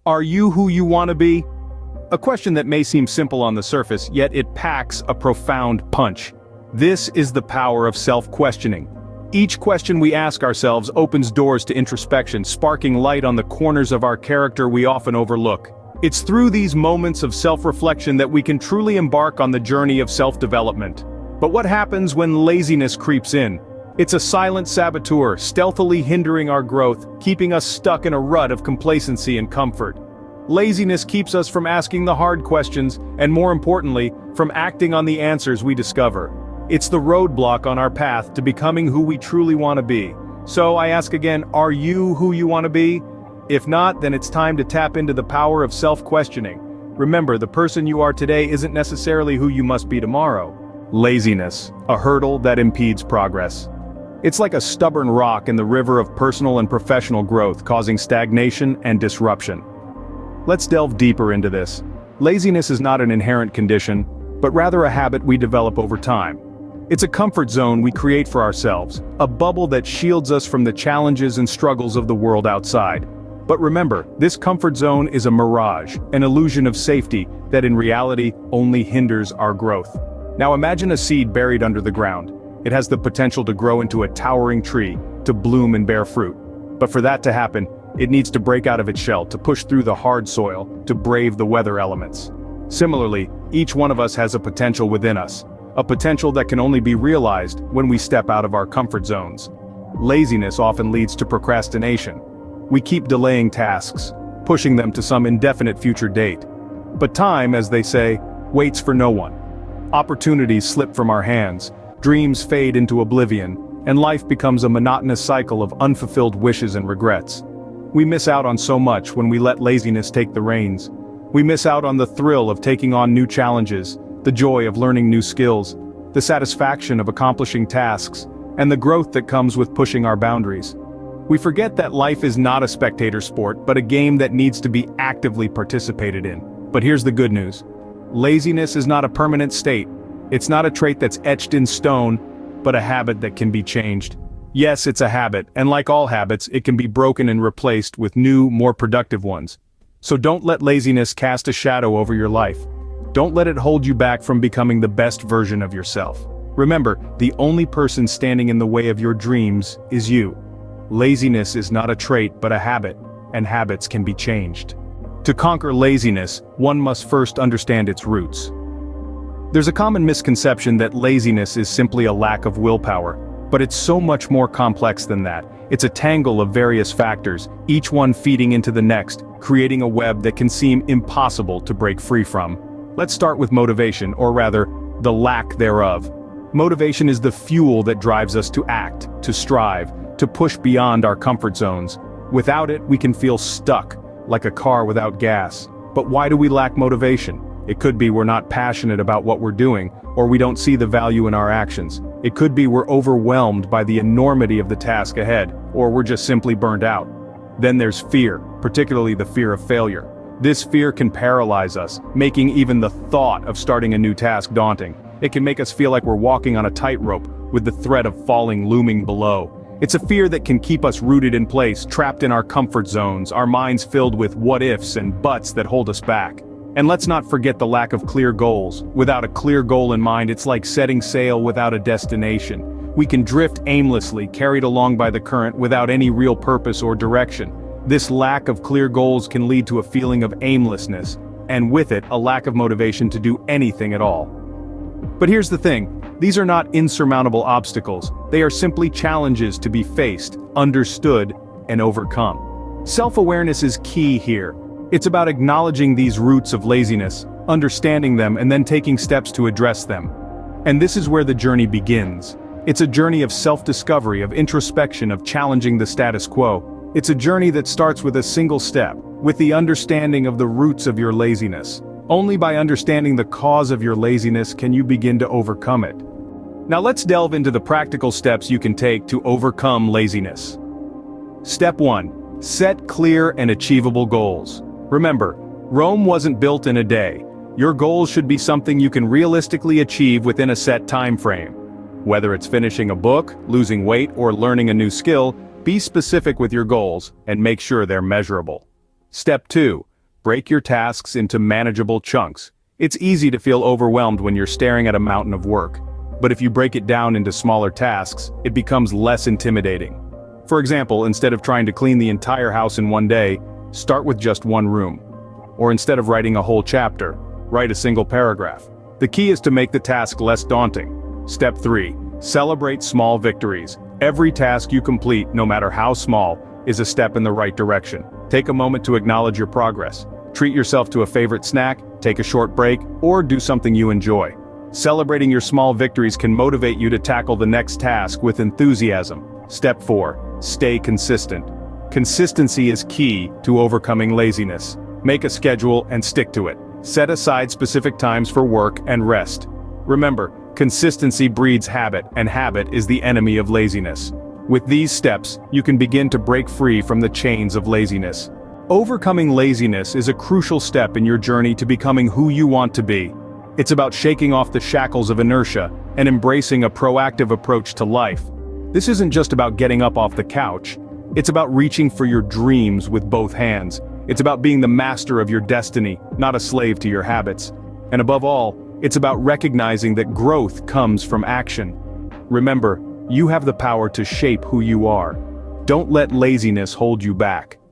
Are you who you want to be? A question that may seem simple on the surface, yet it packs a profound punch. This is the power of self-questioning. Each question we ask ourselves opens doors to introspection, sparking light on the corners of our character we often overlook. It's through these moments of self-reflection that we can truly embark on the journey of self-development. But what happens when laziness creeps in? It's a silent saboteur, stealthily hindering our growth, keeping us stuck in a rut of complacency and comfort. Laziness keeps us from asking the hard questions, and more importantly, from acting on the answers we discover. It's the roadblock on our path to becoming who we truly want to be. So I ask again, are you who you want to be? If not, then it's time to tap into the power of self-questioning. Remember, the person you are today isn't necessarily who you must be tomorrow. Laziness, a hurdle that impedes progress. It's like a stubborn rock in the river of personal and professional growth, causing stagnation and disruption. Let's delve deeper into this. Laziness is not an inherent condition, but rather a habit we develop over time. It's a comfort zone we create for ourselves, a bubble that shields us from the challenges and struggles of the world outside. But remember, this comfort zone is a mirage, an illusion of safety that in reality only hinders our growth. Now imagine a seed buried under the ground. It has the potential to grow into a towering tree, to bloom and bear fruit. But for that to happen, it needs to break out of its shell, to push through the hard soil, to brave the weather elements. Similarly, each one of us has a potential within us, a potential that can only be realized when we step out of our comfort zones. Laziness often leads to procrastination. We keep delaying tasks, pushing them to some indefinite future date. But time, as they say, waits for no one. Opportunities slip from our hands, dreams fade into oblivion, and life becomes a monotonous cycle of unfulfilled wishes and regrets. We miss out on so much when we let laziness take the reins. We miss out on the thrill of taking on new challenges, the joy of learning new skills, the satisfaction of accomplishing tasks, and the growth that comes with pushing our boundaries. We forget that life is not a spectator sport, but a game that needs to be actively participated in. But here's the good news. Laziness is not a permanent state. It's not a trait that's etched in stone, but a habit that can be changed. Yes, it's a habit, and like all habits, it can be broken and replaced with new, more productive ones. So don't let laziness cast a shadow over your life. Don't let it hold you back from becoming the best version of yourself. Remember, the only person standing in the way of your dreams is you. Laziness is not a trait but a habit, and habits can be changed. To conquer laziness, one must first understand its roots. There's a common misconception that laziness is simply a lack of willpower, but it's so much more complex than that. It's a tangle of various factors, each one feeding into the next, creating a web that can seem impossible to break free from. Let's start with motivation, or rather, the lack thereof. Motivation is the fuel that drives us to act, to strive, to push beyond our comfort zones. Without it, we can feel stuck, like a car without gas. But why do we lack motivation? It could be we're not passionate about what we're doing, or we don't see the value in our actions. It could be we're overwhelmed by the enormity of the task ahead, or we're just simply burned out. Then there's fear, particularly the fear of failure. This fear can paralyze us, making even the thought of starting a new task daunting. It can make us feel like we're walking on a tightrope, with the threat of falling looming below. It's a fear that can keep us rooted in place, trapped in our comfort zones, our minds filled with what-ifs and buts that hold us back. And let's not forget the lack of clear goals. Without a clear goal in mind, it's like setting sail without a destination. We can drift aimlessly, carried along by the current without any real purpose or direction. This lack of clear goals can lead to a feeling of aimlessness, and with it, a lack of motivation to do anything at all. But here's the thing, these are not insurmountable obstacles. They are simply challenges to be faced, understood, and overcome. Self-awareness is key here. It's about acknowledging these roots of laziness, understanding them, and then taking steps to address them. And this is where the journey begins. It's a journey of self-discovery, of introspection, of challenging the status quo. It's a journey that starts with a single step, with the understanding of the roots of your laziness. Only by understanding the cause of your laziness can you begin to overcome it. Now let's delve into the practical steps you can take to overcome laziness. Step 1. Set clear and achievable goals. Remember, Rome wasn't built in a day. Your goals should be something you can realistically achieve within a set time frame. Whether it's finishing a book, losing weight, or learning a new skill, be specific with your goals and make sure they're measurable. Step 2. Break your tasks into manageable chunks. It's easy to feel overwhelmed when you're staring at a mountain of work. But if you break it down into smaller tasks, it becomes less intimidating. For example, instead of trying to clean the entire house in one day, start with just one room. Or instead of writing a whole chapter, write a single paragraph. The key is to make the task less daunting. Step 3. Celebrate small victories. Every task you complete, no matter how small, is a step in the right direction. Take a moment to acknowledge your progress. Treat yourself to a favorite snack, take a short break, or do something you enjoy. Celebrating your small victories can motivate you to tackle the next task with enthusiasm. Step 4. Stay consistent. Consistency is key to overcoming laziness. Make a schedule and stick to it. Set aside specific times for work and rest. Remember, consistency breeds habit, and habit is the enemy of laziness. With these steps, you can begin to break free from the chains of laziness. Overcoming laziness is a crucial step in your journey to becoming who you want to be. It's about shaking off the shackles of inertia and embracing a proactive approach to life. This isn't just about getting up off the couch. It's about reaching for your dreams with both hands. It's about being the master of your destiny, not a slave to your habits. And above all, it's about recognizing that growth comes from action. Remember, you have the power to shape who you are. Don't let laziness hold you back.